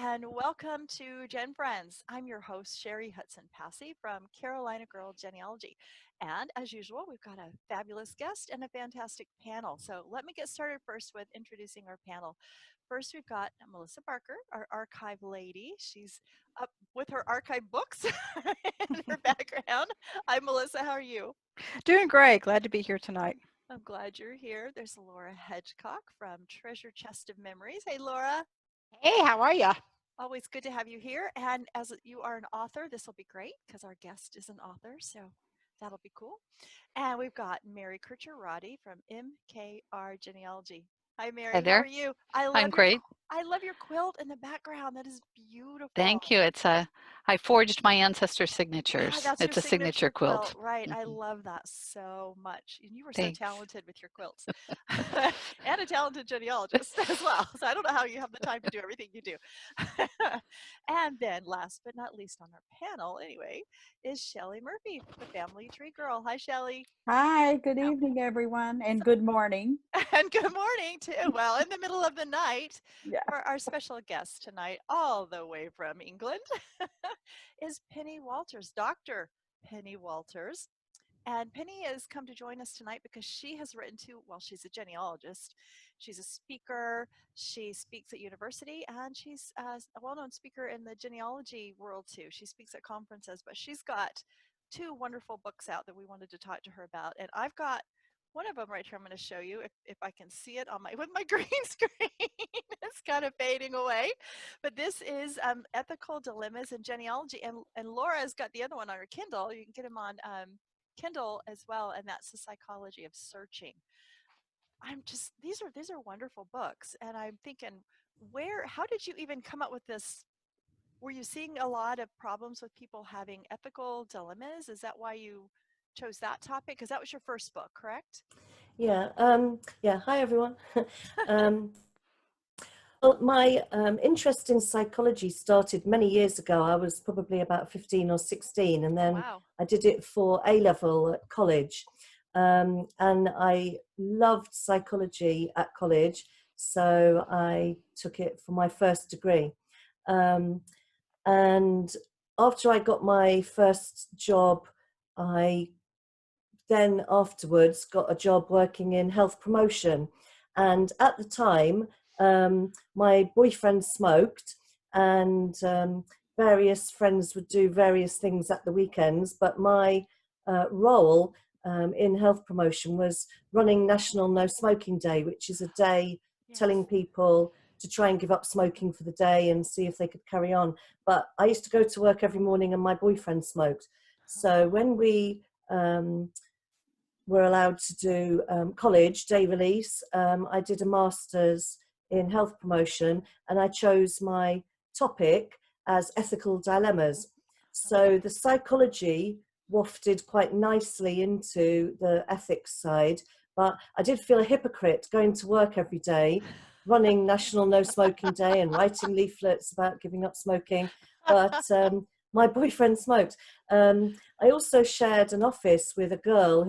and welcome to GenFriends. I'm your host, Cheri Hudson Passey from Carolina Girl Genealogy. And as usual, we've got a fabulous guest and a fantastic panel. So let me get started first with introducing our panel. First, we've got Meissa Barker, our archive lady. She's up with her archive books in her background. Hi, Meissa. How are you? Doing great. Glad to be here tonight. I'm glad you're here. There's Laura Hedgecock from Treasure Chest of Memories. Hey, Laura. Hey, how are you? Always good to have you here. And as you are an author, this will be great because our guest is an author. So that'll be cool. And we've got Kircher Roddy from MKR Genealogy. Hi, Mary. Hi How there. are you? I'm great. I love your quilt in the background. That is beautiful. Thank you. I forged my ancestors' signatures. That's it's your a signature quilt. Right. I Mhm. love that so much. And you were so Thanks. talented with your quilts. And a talented genealogist as well. So I don't know how you have the time to do everything you do. And then last but not least on our panel, anyway, is Shelley Murphey, the family tree girl. Hi, Shelley. Hi, good evening, everyone, and good morning. And good morning, too. Well, in the middle of the night, Yeah. for our special guest tonight, all the way from England, is Penny Walters, Dr. Penny Walters. And Penny has come to join us tonight because she has written she's a genealogist. She's a speaker. She speaks at university, and she's a well-known speaker in the genealogy world, too. She speaks at conferences, but she's got two wonderful books out that we wanted to talk to her about. And I've got one of them right here. I'm going to show you if I can see it on with my green screen. It's kind of fading away. But this is Ethical Dilemmas in Genealogy. And Laura's got the other one on her Kindle. You can get them on Kindle as well, and that's The Psychology of Searching. These are wonderful books, and I'm thinking, how did you even come up with this? Were you seeing a lot of problems with people having ethical dilemmas? Is that why you chose that topic? Because that was your first book, correct? Yeah. Hi, everyone. Well, my interest in psychology started many years ago. I was probably about 15 or 16, and then Wow. I did it for A-level at college. And I loved psychology at college, so I took it for my first degree. And after I got my first job, I then afterwards got a job working in health promotion. And at the time, my boyfriend smoked, and various friends would do various things at the weekends. But my role in health promotion was running National No Smoking Day, which is a day telling people to try and give up smoking for the day and see if they could carry on. But I used to go to work every morning and my boyfriend smoked. So when we were allowed to do college day release, I did a master's in health promotion, and I chose my topic as ethical dilemmas. So the psychology wafted quite nicely into the ethics side, but I did feel a hypocrite going to work every day, running National No Smoking Day and writing leaflets about giving up smoking. But my boyfriend smoked. I also shared an office with a girl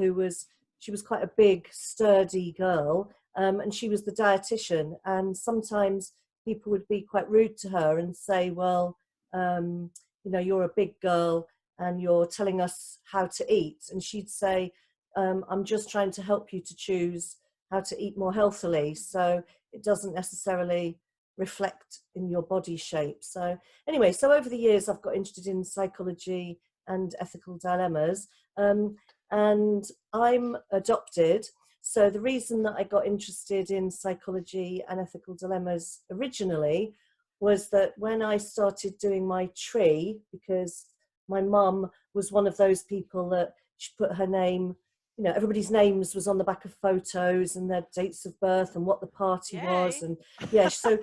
she was quite a big, sturdy girl, and she was the dietitian. And sometimes people would be quite rude to her and say, well, you're a big girl and you're telling us how to eat. And she'd say, I'm just trying to help you to choose how to eat more healthily. So it doesn't necessarily reflect in your body shape. So anyway, so over the years, I've got interested in psychology and ethical dilemmas. And I'm adopted. So the reason that I got interested in psychology and ethical dilemmas originally was that when I started doing my tree, because my mum was one of those people that she put her name, everybody's names was on the back of photos and their dates of birth and what the party was. And so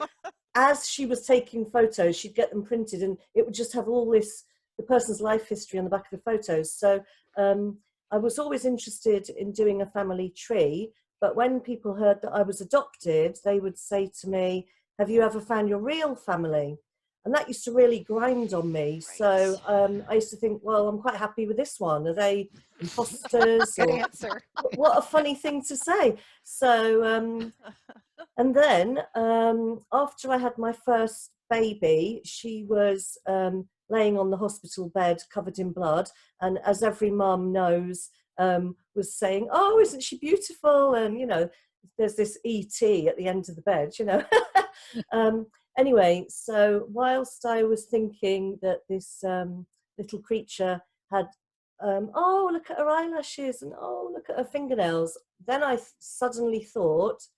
as she was taking photos, she'd get them printed and it would just have all the person's life history on the back of the photos. So I was always interested in doing a family tree, but when people heard that I was adopted, they would say to me, have you ever found your real family? And that used to really grind on me. Right. So I used to think, well, I'm quite happy with this one. Are they imposters? Good answer. What a funny thing to say. So, and then after I had my first baby, she was laying on the hospital bed covered in blood, and as every mum knows, was saying, "Oh, isn't she beautiful?" And there's this ET at the end of the bed, Anyway, so whilst I was thinking that this little creature had, oh, look at her eyelashes, and oh, look at her fingernails, then I suddenly thought,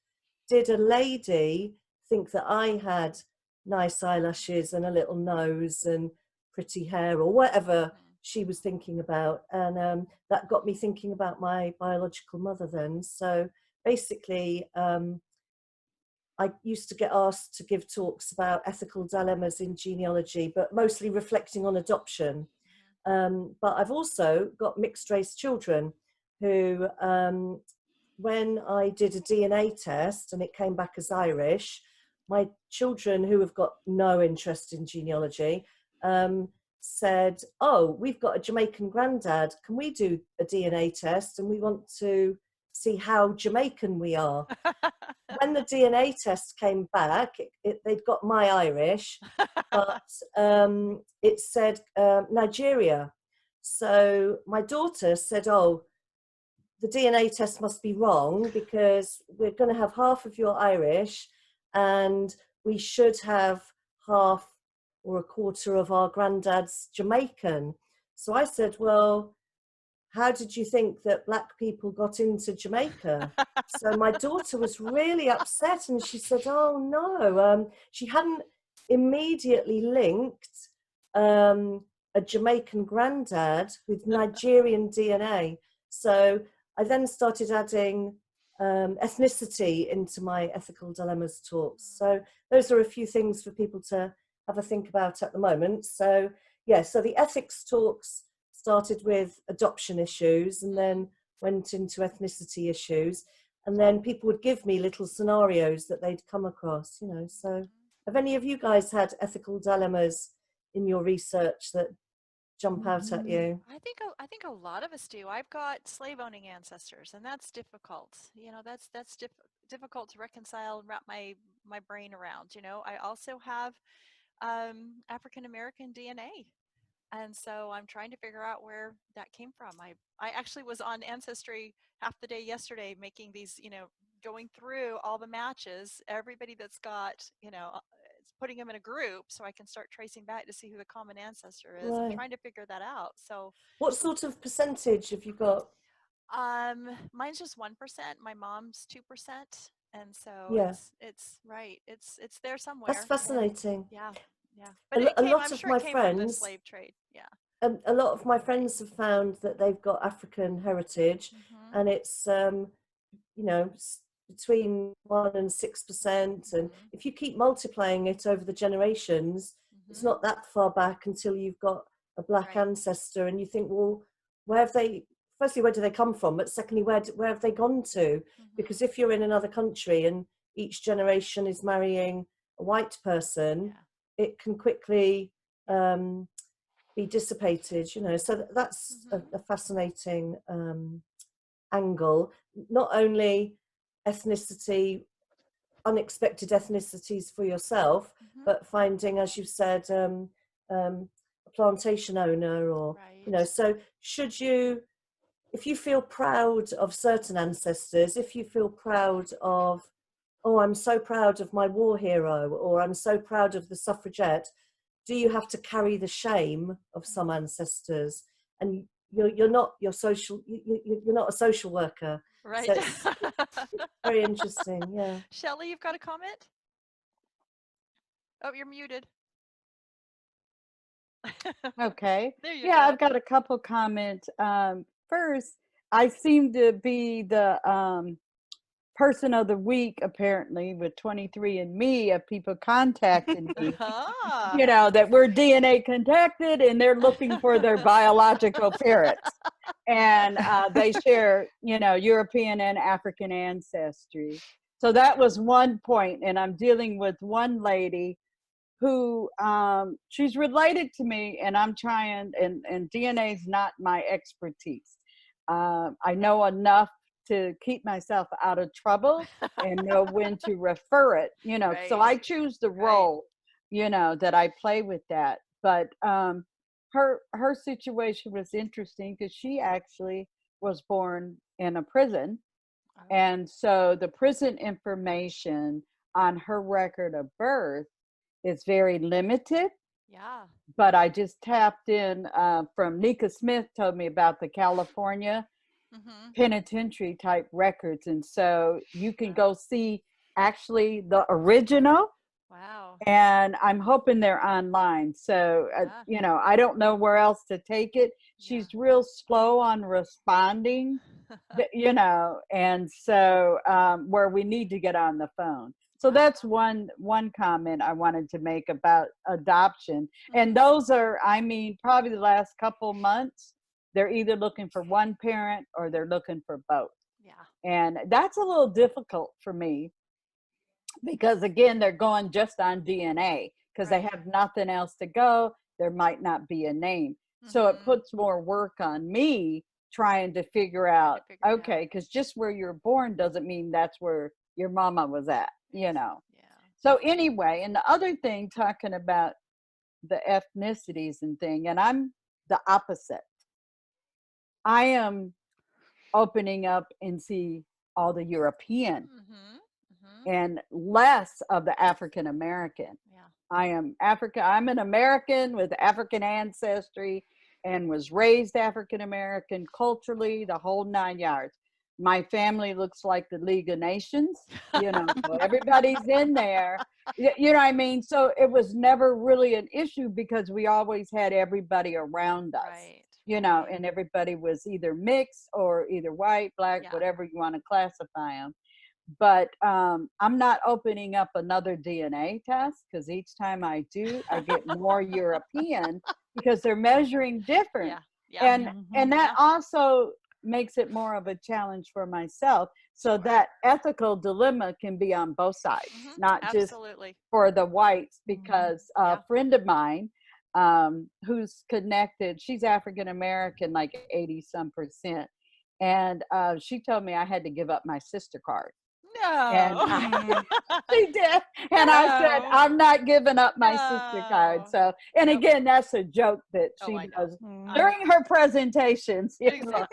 did a lady think that I had nice eyelashes and a little nose and pretty hair, or whatever she was thinking about? And that got me thinking about my biological mother then. So basically, I used to get asked to give talks about ethical dilemmas in genealogy, but mostly reflecting on adoption. But I've also got mixed race children who, when I did a DNA test and it came back as Irish, my children who have got no interest in genealogy said, "Oh, we've got a Jamaican granddad. Can we do a DNA test? And we want to see how Jamaican we are." When the DNA test came back, they'd got my Irish, but it said Nigeria. So my daughter said, "Oh, the DNA test must be wrong because we're going to have half of your Irish and we should have half or a quarter of our granddad's Jamaican." So I said, "Well, how did you think that black people got into Jamaica?" So my daughter was really upset, and she said, "Oh no," she hadn't immediately linked a Jamaican granddad with Nigerian DNA. So I then started adding ethnicity into my ethical dilemmas talks. So those are a few things for people to have a think about at the moment. So yeah, so the ethics talks started with adoption issues and then went into ethnicity issues. And then people would give me little scenarios that they'd come across, So have any of you guys had ethical dilemmas in your research that jump out at you? I think a lot of us do. I've got slave owning ancestors, and that's difficult. That's difficult to reconcile and wrap my brain around. I also have African American DNA. And so I'm trying to figure out where that came from. I actually was on Ancestry half the day yesterday making these, going through all the matches, everybody that's got, putting them in a group so I can start tracing back to see who the common ancestor is. Right. I'm trying to figure that out. So what sort of percentage have you got? Mine's just 1%. My mom's 2%. And so Yeah. it's right. It's there somewhere. That's fascinating. Yeah. But I'm sure it came from the slave trade. Yeah. A lot of my friends have found that they've got African heritage, and it's between 1% and 6%, and if you keep multiplying it over the generations, it's not that far back until you've got a black ancestor, and you think, well, firstly, where do they come from, but secondly, where have they gone to? Because if you're in another country and each generation is marrying a white person, it can quickly be dissipated, so that's a fascinating angle. Not only ethnicity, unexpected ethnicities for yourself, but finding, as you said, a plantation owner, or so if you feel proud of certain ancestors, if you feel proud of, oh, I'm so proud of my war hero, or I'm so proud of the suffragette, do you have to carry the shame of some ancestors? And you're not a social worker. Right. So it's very interesting. Yeah. Shelley, you've got a comment? Oh, you're muted. Okay. There you go. I've got a couple comments. First, I seem to be the person of the week, apparently, with 23andMe, of people contacting me, that we're DNA connected and they're looking for their biological parents. And they share, European and African ancestry. So that was one point. And I'm dealing with one lady who, she's related to me, and I'm trying, and DNA is not my expertise. I know enough to keep myself out of trouble and know when to refer it, so I choose the role you know, that I play with that. But her situation was interesting because she actually was born in a prison. Oh, And so the prison information on her record of birth is very limited. yeah. But I just tapped in from Nika Smith told me about the California Mm-hmm. penitentiary type records. And so you can go see actually the original. Wow. And I'm hoping they're online. So, Yeah. you know, I don't know where else to take it. Yeah. She's real slow on responding, you know, and so where we need to get on the phone. So that's one comment I wanted to make about adoption. And those are, I mean, probably the last couple months, they're either looking for one parent or they're looking for both. Yeah. And that's a little difficult for me because, again, they're going just on DNA because they have nothing else to go. There might not be a name. So it puts more work on me trying to figure out, okay, because just where you're born doesn't mean that's where your mama was at, you know. Yeah. So anyway, and the other thing, talking about the ethnicities and thing, and I'm the opposite. I am opening up and see all the European and less of the African American. Yeah. I am African. I'm an American with African ancestry and was raised African American culturally, the whole 9 yards. My family looks like the League of Nations, you know, so everybody's in there. You know what I mean? So it was never really an issue because we always had everybody around us. Right. You know, and everybody was either mixed or either white, black, whatever you want to classify them. But I'm not opening up another DNA test because each time I do, I get more European because they're measuring different. Yeah. And that also makes it more of a challenge for myself. So that ethical dilemma can be on both sides, not just for the whites, because a friend of mine who's connected, she's African American, like 80-some%. And she told me I had to give up my sister card. No. And she did. And I said, I'm not giving up my sister card. So, and again, that's a joke that she does during her presentations. You know?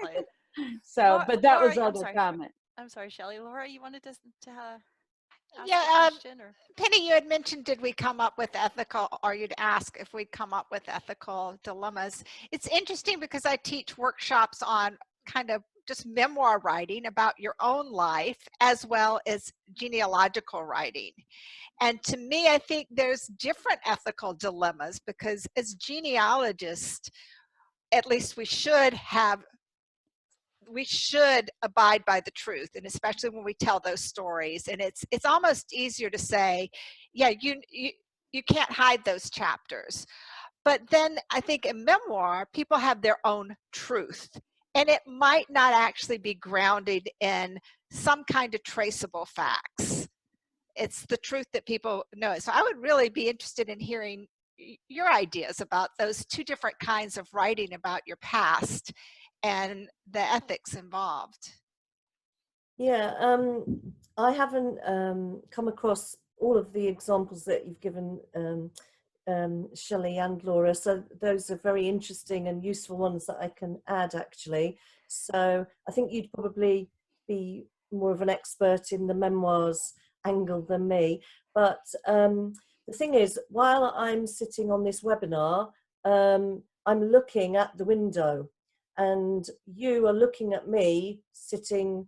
So, Laura, but that Laura, was other comment. I'm sorry, Shelley. Laura, you wanted to ask Yeah, a question? Or? Penny, you had mentioned, did we come up with ethical, or you'd ask if we'd come up with ethical dilemmas. It's interesting because I teach workshops on kind of just memoir writing about your own life as well as genealogical writing. And to me, I think there's different ethical dilemmas because as genealogists, at least we should abide by the truth, and especially when we tell those stories. And it's almost easier to say, yeah, you can't hide those chapters. But then I think in memoir, people have their own truth, and it might not actually be grounded in some kind of traceable facts. It's the truth that people know. So I would really be interested in hearing your ideas about those two different kinds of writing about your past and the ethics involved. Yeah, I haven't come across all of the examples that you've given, Shelley and Laura, so those are very interesting and useful ones that I can add, actually. So I think you'd probably be more of an expert in the memoirs angle than me. But the thing is, while I'm sitting on this webinar, I'm looking at the window, and you are looking at me sitting,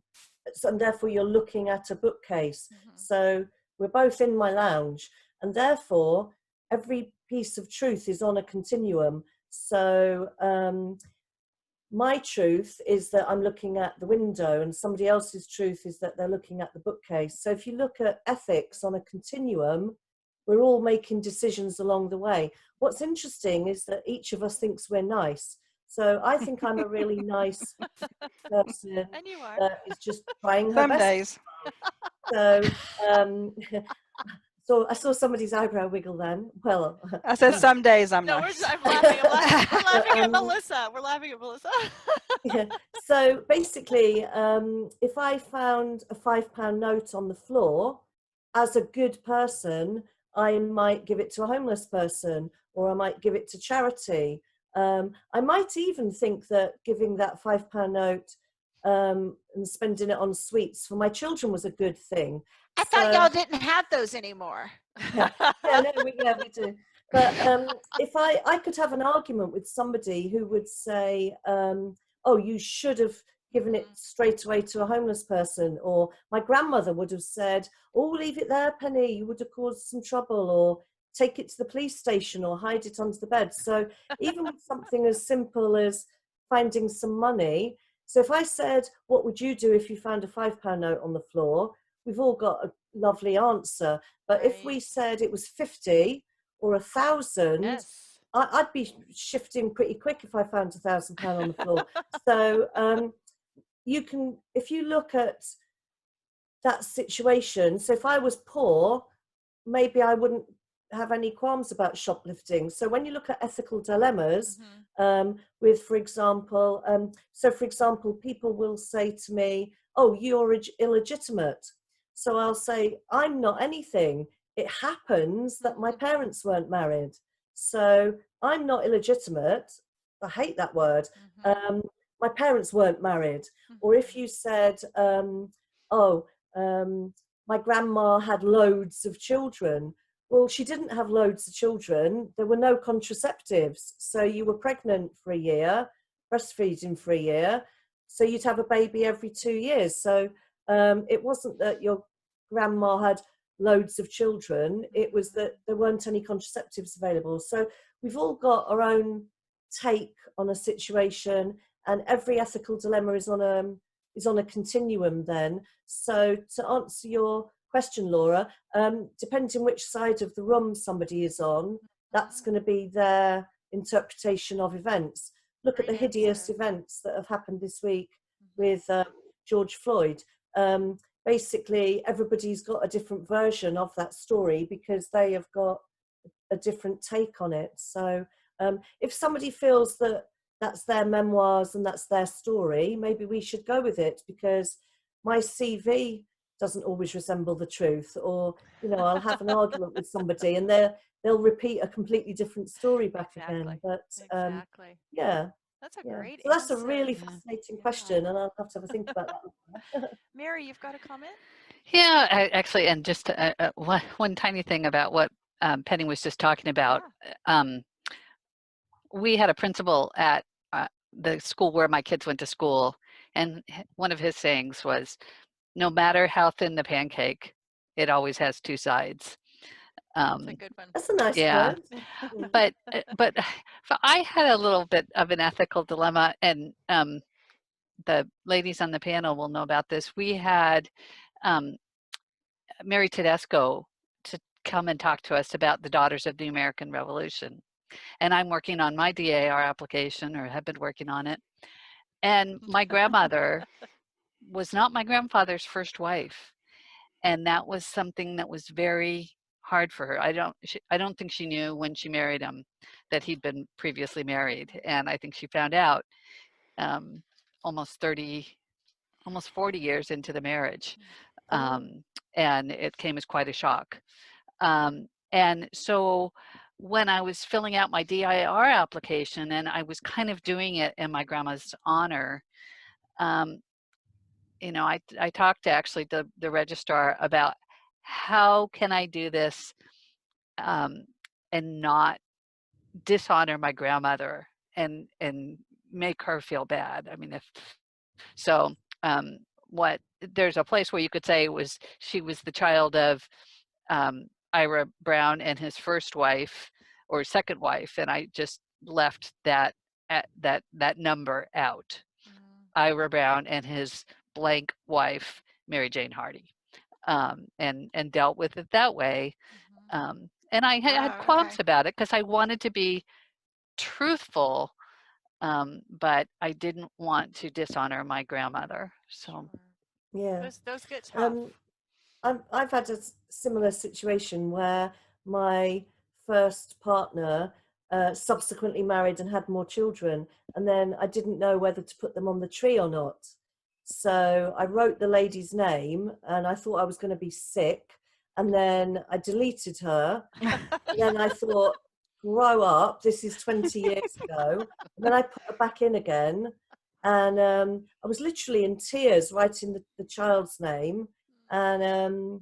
and therefore you're looking at a bookcase. So we're both in my lounge, and therefore every piece of truth is on a continuum. So my truth is that I'm looking at the window, and somebody else's truth is that they're looking at the bookcase. So if you look at ethics on a continuum, we're all making decisions along the way. What's interesting is that each of us thinks we're nice. So I think I'm a really nice person And you are. that is just trying her Some best. days. So, so I saw somebody's eyebrow wiggle then. Well, I said some days I'm No, nice. I'm laughing. We're laughing at Melissa. We're laughing at Melissa. yeah. So basically, if I found a £5 note on the floor, as a good person, I might give it to a homeless person, or I might give it to charity. I might even think that giving that £5 note and spending it on sweets for my children was a good thing. I thought y'all didn't have those anymore. Yeah, no, we do. But if I could have an argument with somebody who would say, oh, you should have given it straight away to a homeless person, or my grandmother would have said, oh, leave it there, Penny, you would have caused some trouble, or take it to the police station, or hide it under the bed. So even with something as simple as finding some money, so if I said, what would you do if you found a £5 note on the floor? We've all got a lovely answer. But if we said it was 50 or 1,000, Yes. I'd be shifting pretty quick if I found £1,000 on the floor. So you can, if you look at that situation, so if I was poor, maybe I wouldn't have any qualms about shoplifting. So when you look at ethical dilemmas, with, for example, people will say to me, oh, you're illegitimate. So I'll say, I'm not anything. It happens that my parents weren't married. So I'm not illegitimate. I hate that word. My parents weren't married. Or if you said, my grandma had loads of children. Well, she didn't have loads of children. There were no contraceptives. So you were pregnant for a year, breastfeeding for a year. So you'd have a baby every 2 years. So it wasn't that your grandma had loads of children. It was that there weren't any contraceptives available. So we've all got our own take on a situation, and every ethical dilemma is on a continuum then. So to answer your question, Laura, depending which side of the room somebody is on, that's going to be their interpretation of events. Look at the hideous events that have happened this week with George Floyd. Basically, everybody's got a different version of that story because they have got a different take on it. So if somebody feels that that's their memoirs and that's their story, maybe we should go with it, because my CV doesn't always resemble the truth, or I'll have an argument with somebody and they'll repeat a completely different story back again. But yeah, that's a great so that's answer. a really fascinating question, and I'll have to have a think about that. Mary, you've got a comment? Yeah, actually, and just one tiny thing about what Penny was just talking about. We had a principal at the school where my kids went to school, and one of his sayings was, no matter how thin the pancake, it always has two sides. That's a good one. That's a nice word. But I had a little bit of an ethical dilemma, and the ladies on the panel will know about this. We had Mary Tedesco to come and talk to us about the Daughters of the American Revolution. And I'm working on my DAR application, or have been working on it. And my grandmother was not my grandfather's first wife. And that was something that was very hard for her. I don't think she knew when she married him that he'd been previously married. And I think she found out almost 40 years into the marriage. And it came as quite a shock. And so when I was filling out my DIR application, and I was kind of doing it in my grandma's honor, I talked to actually the registrar about how can I do this and not dishonor my grandmother and make her feel bad. I mean, there's a place where you could say she was the child of Ira Brown and his first wife or second wife, and I just left that number out. Ira Brown and his blank wife, Mary Jane Hardy, and dealt with it that way. And I had qualms about it because I wanted to be truthful, but I didn't want to dishonor my grandmother. So yeah, those get tough. I've had a similar situation where my first partner subsequently married and had more children, and then I didn't know whether to put them on the tree or not. So I wrote the lady's name, and I thought I was going to be sick, and then I deleted her. And then I thought, grow up, this is 20 years ago. And then I put her back in again. And I was literally in tears writing the child's name. And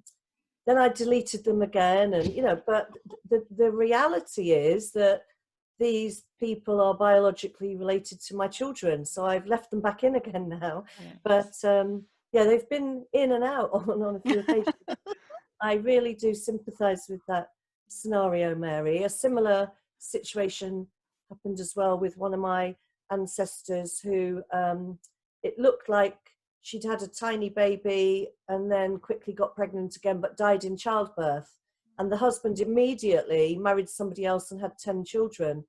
then I deleted them again. And, you know, but the reality is that these people are biologically related to my children. So I've left them back in again now. Yes. But yeah, they've been in and out on a few occasions. I really do sympathise with that scenario, Mary. A similar situation happened as well with one of my ancestors who it looked like she'd had a tiny baby and then quickly got pregnant again but died in childbirth, and the husband immediately married somebody else and had 10 children.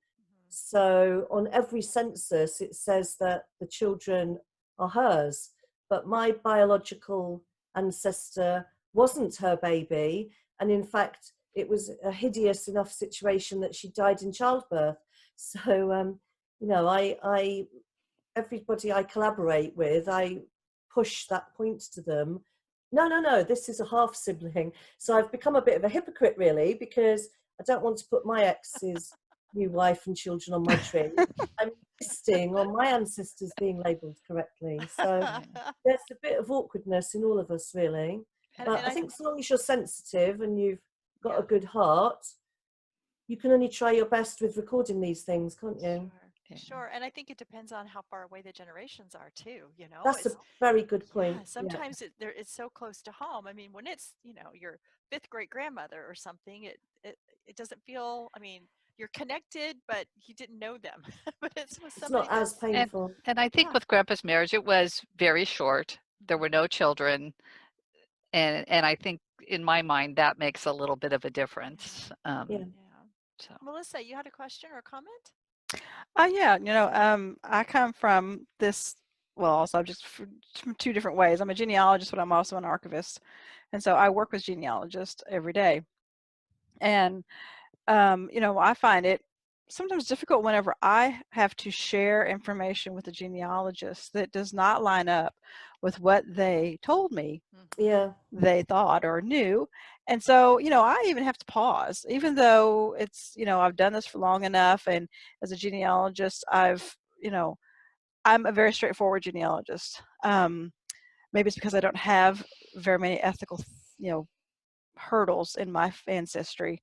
So on every census it says that the children are hers, but my biological ancestor wasn't her baby, and in fact it was a hideous enough situation that she died in childbirth. So you know, I everybody I collaborate with, I push that point to them. No, this is a half sibling. So I've become a bit of a hypocrite really, because I don't want to put my ex's new wife and children on my tree. I'm insisting on my ancestors being labelled correctly. So there's a bit of awkwardness in all of us really. But I think so long as you're sensitive and you've got a good heart, you can only try your best with recording these things, can't you? Sure. And I think it depends on how far away the generations are too, you know. That's a very good point. Yeah, sometimes it's so close to home. I mean, when it's, you know, your fifth great grandmother or something, it doesn't feel, I mean, you're connected, but you didn't know them. But it's with somebody not as painful. And I think with Grandpa's marriage, it was very short. There were no children. And I think in my mind, that makes a little bit of a difference. So. Melissa, you had a question or a comment? Yeah, you know, I come from this, well, also just from two different ways. I'm a genealogist, but I'm also an archivist. And so I work with genealogists every day. And, you know, I find it sometimes difficult whenever I have to share information with a genealogist that does not line up with what they told me they thought or knew. And so, you know, I even have to pause, even though it's, you know, I've done this for long enough. And as a genealogist, you know, I'm a very straightforward genealogist. Maybe it's because I don't have very many ethical, you know, hurdles in my ancestry.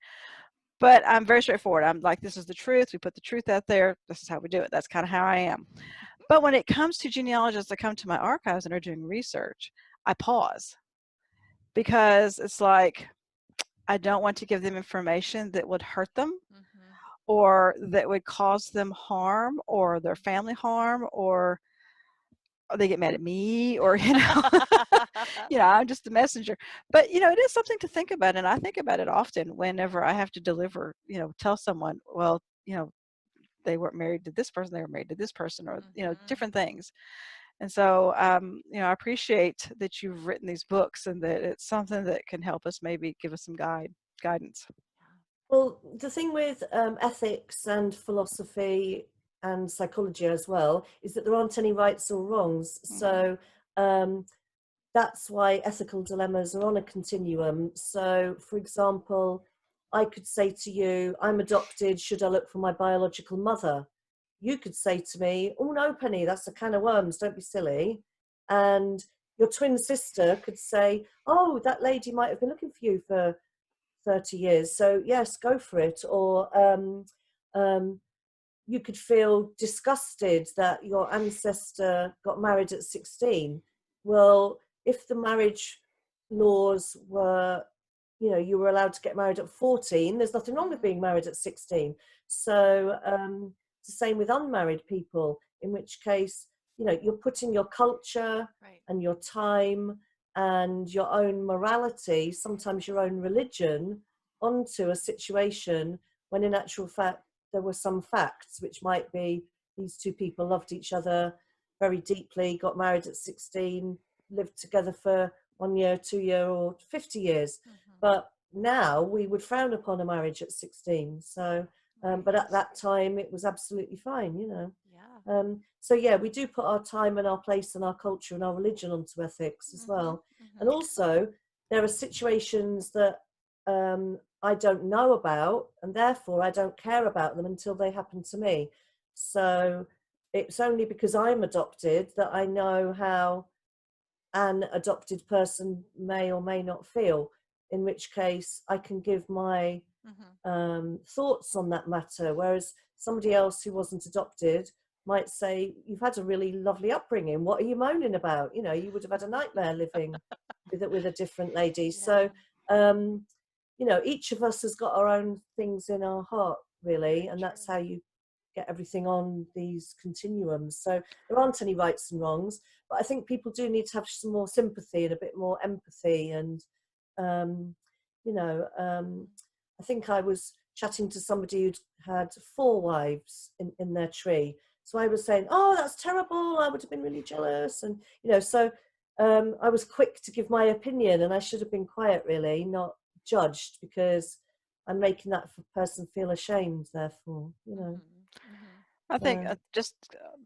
But I'm very straightforward. I'm like, this is the truth. We put the truth out there. This is how we do it. That's kind of how I am. But when it comes to genealogists that come to my archives and are doing research, I pause. Because it's like, I don't want to give them information that would hurt them or that would cause them harm or their family harm, or they get mad at me, or, you know, you know, I'm just the messenger. But, you know, it is something to think about. And I think about it often whenever I have to deliver, you know, tell someone, well, you know, they weren't married to this person, they were married to this person, or, you know, different things. And so, you know, I appreciate that you've written these books and that it's something that can help us, maybe give us some guidance. Well, the thing with ethics and philosophy and psychology as well is that there aren't any rights or wrongs. So that's why ethical dilemmas are on a continuum. So, for example, I could say to you, I'm adopted, should I look for my biological mother? You could say to me, oh no, Penny, that's a can of worms, don't be silly. And your twin sister could say, oh, that lady might have been looking for you for 30 years, so yes, go for it. Or you could feel disgusted that your ancestor got married at 16. Well, if the marriage laws were, you know, you were allowed to get married at 14, there's nothing wrong with being married at 16. So it's the same with unmarried people, in which case, you know, you're putting your culture and your time and your own morality, sometimes your own religion, onto a situation when in actual fact there were some facts, which might be these two people loved each other very deeply, got married at 16, lived together for 1 year, 2 years, or 50 years. But now we would frown upon a marriage at 16. So, but at that time it was absolutely fine, you know. So yeah, we do put our time and our place and our culture and our religion onto ethics as well. And also there are situations that I don't know about, and therefore I don't care about them until they happen to me. So it's only because I'm adopted that I know how an adopted person may or may not feel, in which case I can give my thoughts on that matter, whereas somebody else who wasn't adopted might say, you've had a really lovely upbringing, what are you moaning about? You know, you would have had a nightmare living with a different lady. So you know, each of us has got our own things in our heart, really, and that's how you get everything on these continuums. So there aren't any rights and wrongs, but I think people do need to have some more sympathy and a bit more empathy. And you know, I think I was chatting to somebody who'd had 4 wives in their tree. So I was saying, oh, that's terrible, I would have been really jealous. And, you know, so I was quick to give my opinion, and I should have been quiet, really, not judged, because I'm making that person feel ashamed, therefore, you know. I think just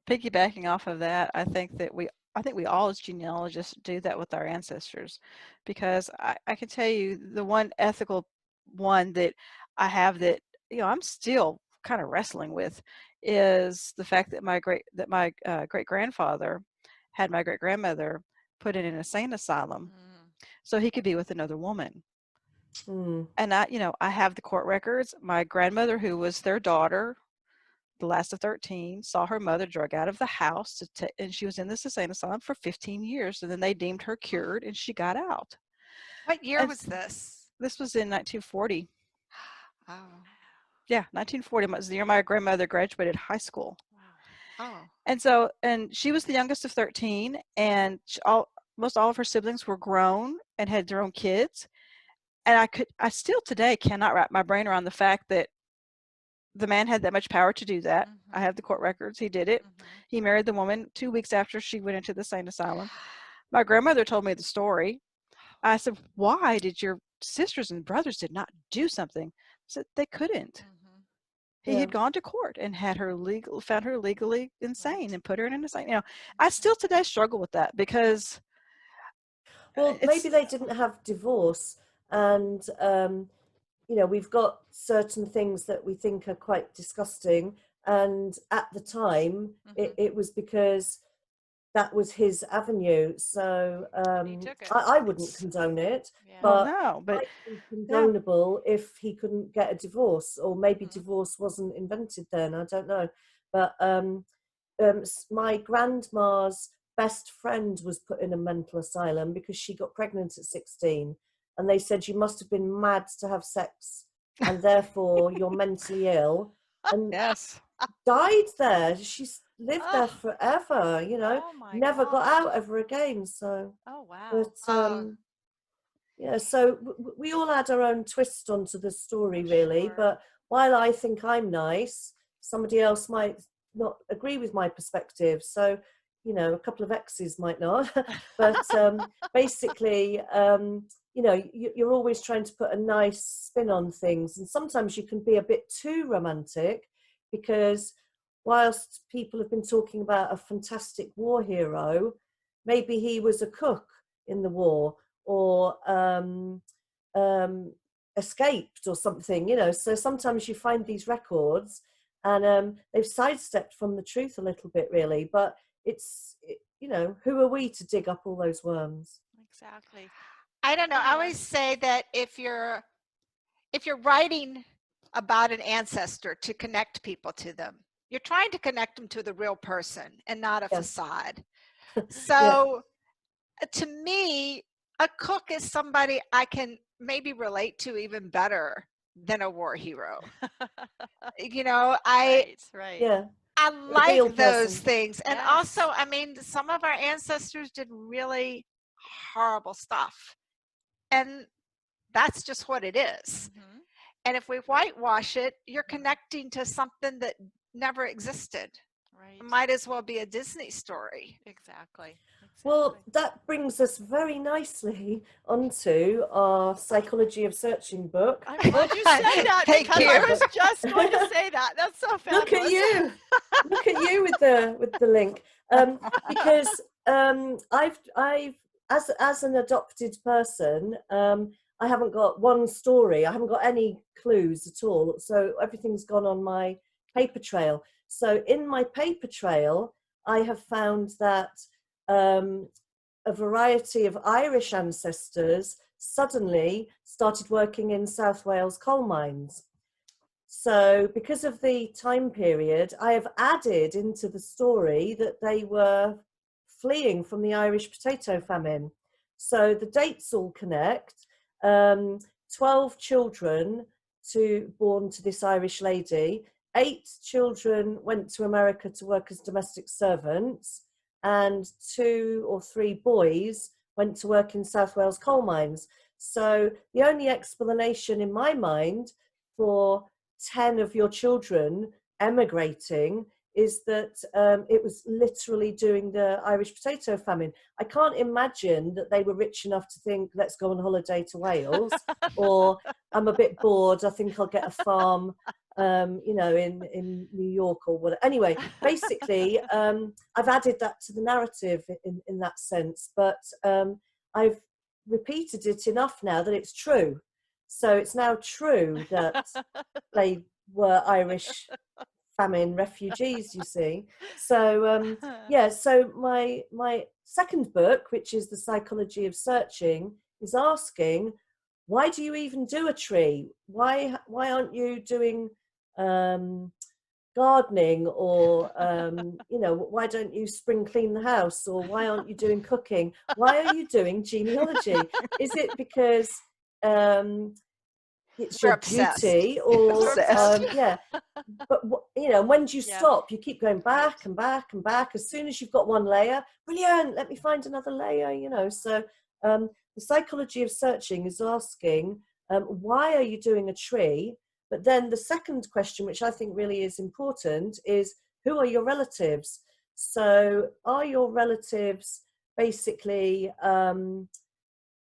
piggybacking off of that, I think we all as genealogists do that with our ancestors, because I can tell you the one ethical one that I have that, you know, I'm still kind of wrestling with is the fact that my great grandfather had my great grandmother put in an insane asylum so he could be with another woman. And I have the court records. My grandmother, who was their daughter, the last of 13, saw her mother drug out of the house, and she was in this insane asylum for 15 years, and then they deemed her cured, and she got out. What year was this? This was in 1940. Oh. Yeah, 1940 was the year my grandmother graduated high school. Oh. And she was the youngest of 13, and most all of her siblings were grown and had their own kids. And I still today cannot wrap my brain around the fact that the man had that much power to do that. I have the court records. He did it. He married the woman 2 weeks after she went into the insane asylum. My grandmother told me the story. I said, why did your sisters and brothers did not do something? I said, they couldn't. He had gone to court and found her legally insane and put her in an insane. You know, I still today struggle with that because. Well, maybe they didn't have divorce, and you know, we've got certain things that we think are quite disgusting, and at the time it was because that was his avenue. So I wouldn't condone it, but it might be condonable if he couldn't get a divorce, or maybe divorce wasn't invented then, I don't know. But my grandma's best friend was put in a mental asylum because she got pregnant at 16, and they said, you must have been mad to have sex, and therefore you're mentally ill, and died there. She's lived there forever, you know, never got out ever again. So but yeah, so we all had our own twist onto the story, really. But while I think I'm nice, somebody else might not agree with my perspective. So, you know, a couple of exes might not. But basically, you know, you're always trying to put a nice spin on things. And sometimes you can be a bit too romantic, because whilst people have been talking about a fantastic war hero, maybe he was a cook in the war, or escaped or something, you know. So sometimes you find these records and they've sidestepped from the truth a little bit, really. But you know, who are we to dig up all those worms? Exactly. I don't know. I always say that if you're writing about an ancestor to connect people to them, you're trying to connect them to the real person and not a facade. So to me, a cook is somebody I can maybe relate to even better than a war hero. You know, I like those things. And also, I mean, some of our ancestors did really horrible stuff, and that's just what it is. And if we whitewash it, you're connecting to something that never existed. It might as well be a Disney story. Exactly. Well, that brings us very nicely onto our Psychology of Searching book. I'm glad you said that, because I was just going to say that. That's so fabulous. Look at you! Look at you with the link. Because I've as an adopted person, I haven't got one story. I haven't got any clues at all. So everything's gone on my paper trail. So in my paper trail, I have found that a variety of Irish ancestors suddenly started working in South Wales coal mines. So because of the time period, I have added into the story that they were fleeing from the Irish potato famine. So the dates all connect. 12 children born to this Irish lady. 8 children went to America to work as domestic servants, and 2 or 3 boys went to work in South Wales coal mines. So the only explanation in my mind for 10 of your children emigrating is that it was literally during the Irish potato famine. I can't imagine that they were rich enough to think, let's go on holiday to Wales, or I'm a bit bored, I think I'll get a farm, you know, in New York or whatever. Anyway, basically, I've added that to the narrative in that sense, but I've repeated it enough now that it's true. So it's now true that they were Irish famine refugees, you see. So yeah, so my second book, which is The Psychology of Searching, is asking, why do you even do a tree? Why aren't you doing gardening, or you know, why don't you spring clean the house, or why aren't you doing cooking? Why are you doing genealogy? Is it because it's We're your obsessed. duty, or Obsessed. yeah, but you know, when do you Yeah. stop? You keep going back and back and back. As soon as you've got one layer, brilliant, let me find another layer, you know. So the Psychology of Searching is asking, why are you doing a tree? But then the second question, which I think really is important, is who are your relatives? So are your relatives basically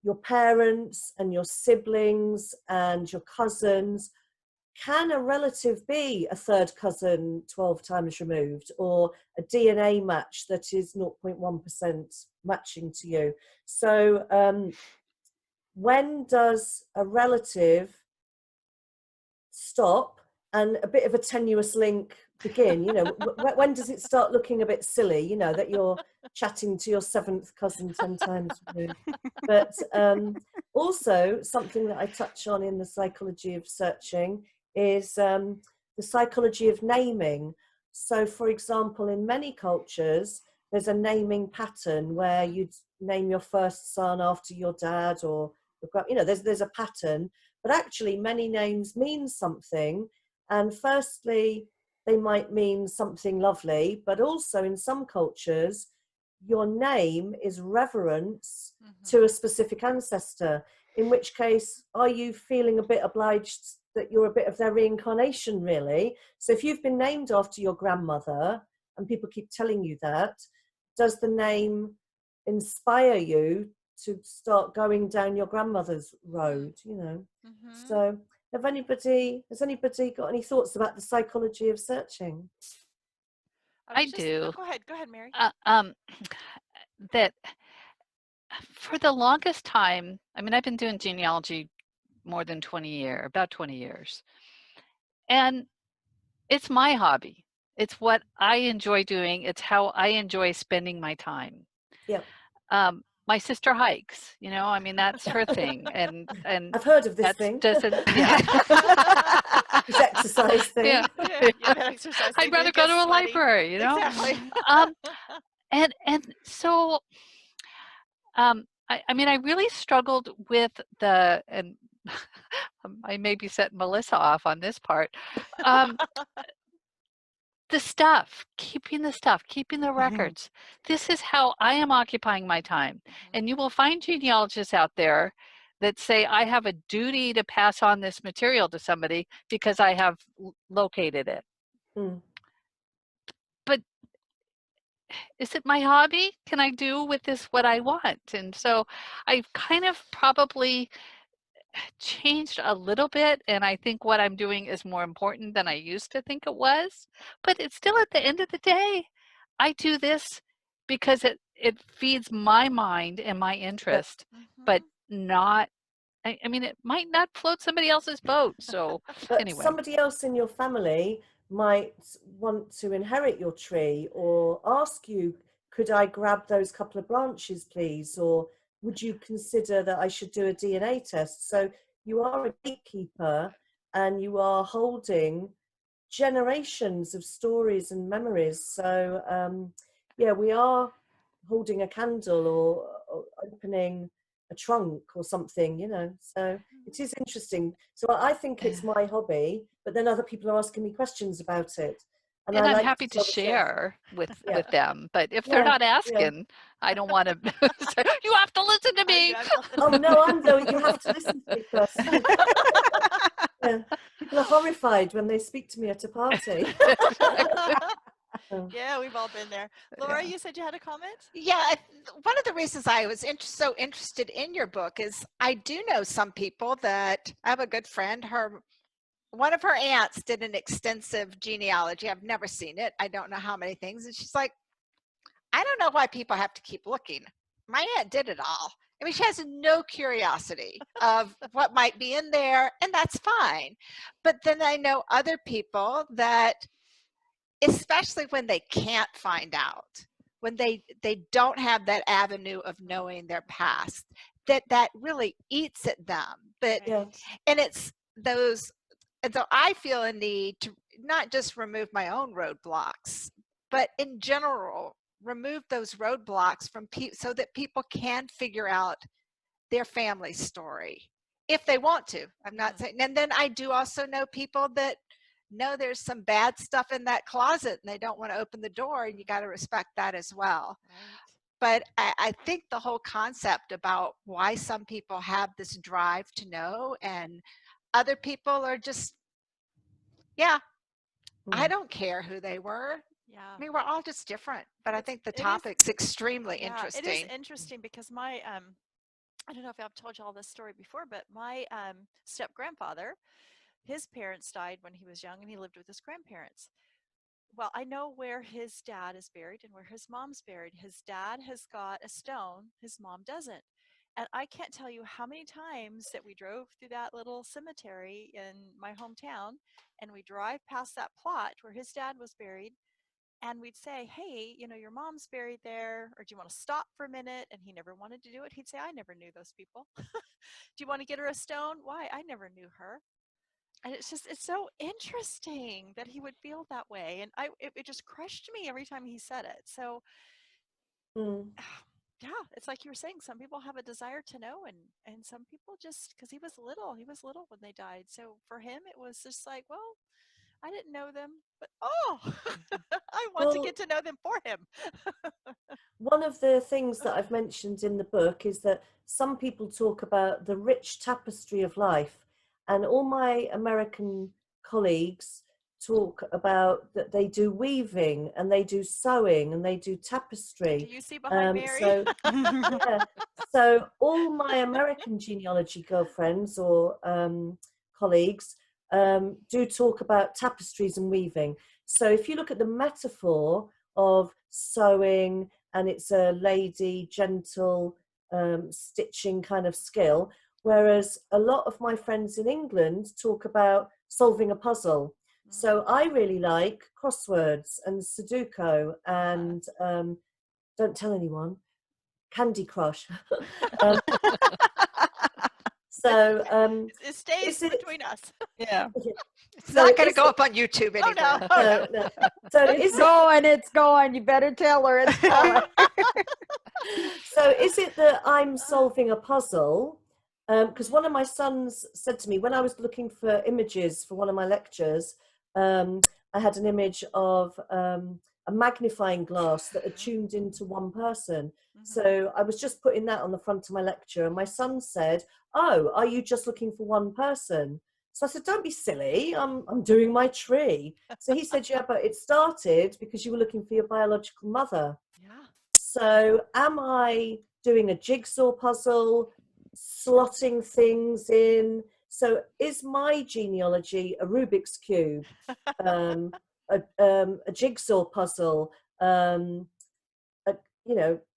your parents and your siblings and your cousins? Can a relative be a third cousin 12 times removed, or a DNA match that is 0.1% matching to you? So when does a relative stop and a bit of a tenuous link begin? You know, when does it start looking a bit silly, you know, that you're chatting to your 7th cousin 10 times removed? But also something that I touch on in The Psychology of Searching is the psychology of naming. So for example, in many cultures, there's a naming pattern where you'd name your first son after your dad, or, you know, there's a pattern, but actually many names mean something. And firstly, they might mean something lovely, but also in some cultures, your name is reverence to a specific ancestor, in which case, are you feeling a bit obliged that you're a bit of their reincarnation, really? So if you've been named after your grandmother and people keep telling you that, does the name inspire you to start going down your grandmother's road, you know? So has anybody got any thoughts about the psychology of searching? I do. Go ahead, Mary. That for the longest time, I mean, I've been doing genealogy more than 20 years, about 20 years. And it's my hobby. It's what I enjoy doing. It's how I enjoy spending my time. Yeah. My sister hikes, you know, I mean, that's her thing. And I've heard of this thing. Doesn't, yeah. This exercise thing. Yeah. Exercise I'd rather go to a library, you know? Exactly. And so, I mean, I really struggled with and I may be setting Melissa off on this part. The stuff, keeping the records. This is how I am occupying my time. And you will find genealogists out there that say, I have a duty to pass on this material to somebody because I have located it. But is it my hobby? Can I do with this what I want? And so I've kind of probably changed a little bit, and I think what I'm doing is more important than I used to think it was. But it's still, at the end of the day, I do this because it feeds my mind and my interest, but not I mean, it might not float somebody else's boat. So But anyway. somebody else in your family might want to inherit your tree or ask you, could I grab those couple of branches, please? Or would you consider that I should do a DNA test? So you are a gatekeeper and you are holding generations of stories and memories. So yeah, we are holding a candle or opening a trunk or something, you know. So it is interesting. So I think it's my hobby, but then other people are asking me questions about it. And I I'm like happy to tell the truth. share with Yeah. them. But if they're Yeah, not yeah. asking, I don't want to say, you have to listen to me. Oh no, I'm going, you have to listen to me first. Yeah. People are horrified when they speak to me at a party. Yeah, we've all been there. Laura, you said you had a comment? Yeah, one of the reasons I was so interested in your book is I do know some people that I have a good friend, one of her aunts did an extensive genealogy. I've never seen it. I don't know how many things. And she's like, I don't know why people have to keep looking. My aunt did it all. I mean, she has no curiosity of what might be in there, and that's fine. But then I know other people that, especially when they can't find out, when they don't have that avenue of knowing their past, that really eats at them. But Yeah. and it's those, and so I feel a need to not just remove my own roadblocks, but in general remove those roadblocks from people so that people can figure out their family story if they want to. I'm not saying, and then I do also know people that know there's some bad stuff in that closet and they don't want to open the door, and you got to respect that as well. But I think the whole concept about why some people have this drive to know and other people are just, I don't care who they were. Yeah. I mean, we're all just different, but I think the it is- topic's extremely Yeah, interesting. it is interesting because my I don't know if I've told you all this story before, but my step grandfather, his parents died when he was young and he lived with his grandparents. Well, I know where his dad is buried and where his mom's buried. His dad has got a stone, his mom doesn't. And I can't tell you how many times that we drove through that little cemetery in my hometown and we drive past that plot where his dad was buried, and we'd say, hey, you know, your mom's buried there, or do you want to stop for a minute? And he never wanted to do it. He'd say, I never knew those people. Do you want to get her a stone? Why? I never knew her. And it's so interesting that he would feel that way. And it just crushed me every time he said it. So yeah, it's like you were saying, some people have a desire to know, and some people just, because he was little when they died. So for him, it was just like, well, I didn't know them, but I want to get to know them for him. One of the things that I've mentioned in the book is that some people talk about the rich tapestry of life, and all my American colleagues talk about that they do weaving and they do sewing and they do tapestry. Do you see behind Mary? So all my American genealogy girlfriends or colleagues do talk about tapestries and weaving. So if you look at the metaphor of sewing, and it's a lady, gentle, stitching kind of skill, whereas a lot of my friends in England talk about solving a puzzle. So I really like crosswords and Sudoku and don't tell anyone, Candy Crush. So it stays between us. Yeah. It's not going to go up on YouTube anymore. Oh, no. So it's going. You better tell her it's going. So is it that I'm solving a puzzle? Because one of my sons said to me when I was looking for images for one of my lectures, I had an image of a magnifying glass that had tuned into one person. So I was just putting that on the front of my lecture, and my son said, oh, are you just looking for one person? So I said, don't be silly, I'm doing my tree. So he said, yeah, but it started because you were looking for your biological mother. Yeah. So am I doing a jigsaw puzzle, slotting things in? So is my genealogy a Rubik's Cube, a jigsaw puzzle,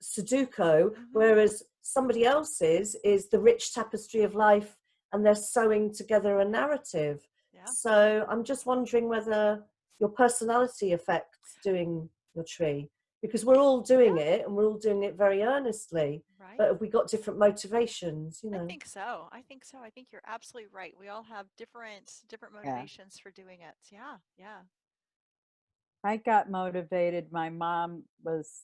Sudoku, whereas somebody else's is the rich tapestry of life and they're sewing together a narrative. Yeah. So I'm just wondering whether your personality affects doing your tree, because we're all doing it and we're all doing it very earnestly. Right. But have we got different motivations, you know? I think so. I think so. I think you're absolutely right. We all have different Yeah. motivations for doing it. Yeah. Yeah. I got motivated. My mom was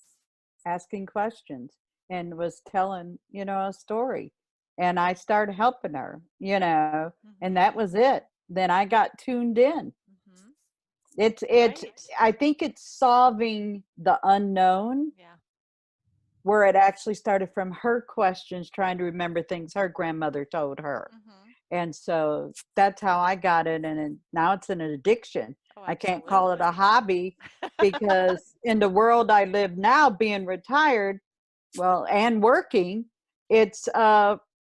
asking questions and was telling, a story. And I started helping her, and that was it. Then I got tuned in. Mm-hmm. It's Right. I think it's solving the unknown, Yeah. where it actually started from her questions, trying to remember things her grandmother told her. Mm-hmm. And so that's how I got it. And now it's an addiction. Oh, I can't call it a absolutely. hobby, because in the world I live now, being retired, well, and working, it's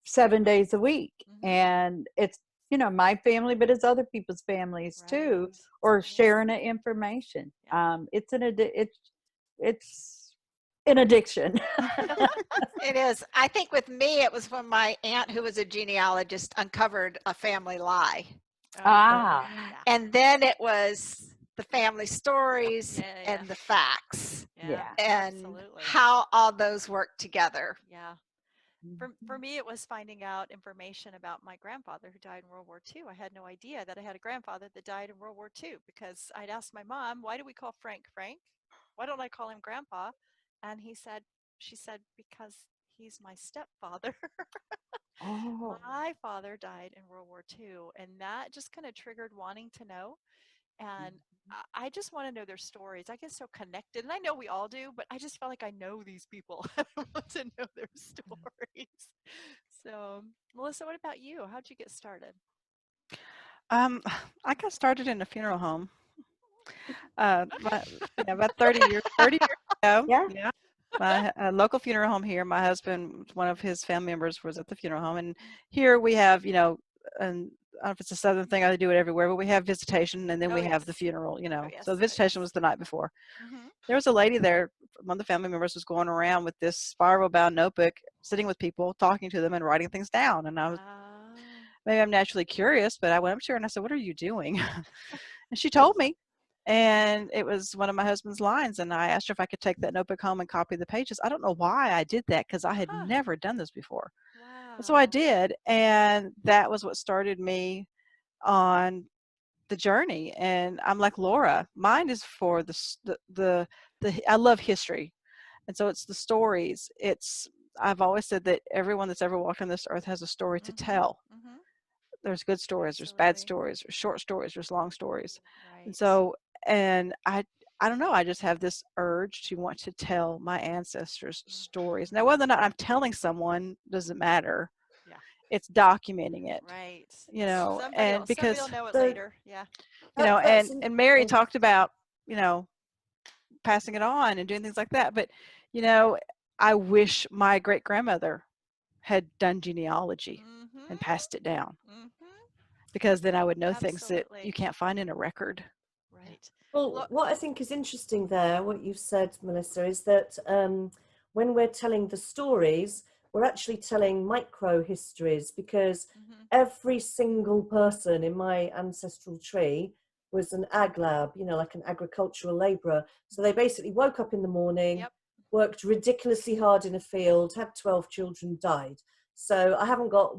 7 days a week. Mhm. And it's, my family, but it's other people's families too, Right. or Right. sharing the information. Yeah. It's an addiction. It is. I think with me, it was when my aunt, who was a genealogist, uncovered a family lie. Ah. Yeah. And then it was the family stories Yeah, yeah, and the facts Yeah. and Absolutely. how all those work together. Yeah. For me, it was finding out information about my grandfather who died in World War II. I had no idea that I had a grandfather that died in World War II, because I'd asked my mom, why do we call Frank Frank? Why don't I call him Grandpa? And she said, because he's my stepfather. Oh. My father died in World War II, and that just kind of triggered wanting to know. And I just want to know their stories. I get so connected, and I know we all do, but I just felt like I know these people. I want to know their stories. So, Melissa, what about you? How'd you get started? I got started in a funeral home. About 30 years ago. Yeah. Yeah. My local funeral home here. My husband, one of his family members, was at the funeral home, and here we have, and I don't know if it's a southern thing, I do it everywhere, but we have visitation, and then Oh, we have the yes. funeral. Oh, yes. So the visitation was the night before. Mm-hmm. There was a lady there. One of the family members was going around with this spiral-bound notebook, sitting with people, talking to them, and writing things down. And I was, maybe I'm naturally curious, but I went up to her and I said, "What are you doing?" And she told me. And it was one of my husband's lines, and I asked her if I could take that notebook home and copy the pages. I don't know why I did that, because I had never done this before. Wow. And so I did, and that was what started me on the journey. And I'm like Laura, mine is for the I love history, and so it's the stories. I've always said that everyone that's ever walked on this earth has a story to tell. Mm-hmm. There's good stories, Absolutely. there's bad stories, there's short stories, there's long stories. Right. And so, and I don't know, I just have this urge to want to tell my ancestors' stories. Now, whether or not I'm telling someone doesn't matter. Yeah. It's documenting it. Right. And because somebody will know it later. Yeah. And Mary talked about, passing it on and doing things like that. But, I wish my great grandmother had done genealogy and passed it down, because then I would know things that you can't find in a record. Right. Well, what I think is interesting there, what you've said, Melissa, is that when we're telling the stories, we're actually telling micro histories, because every single person in my ancestral tree was an ag lab, like an agricultural labourer. So they basically woke up in the morning, worked ridiculously hard in a field, had 12 children, died. So I haven't got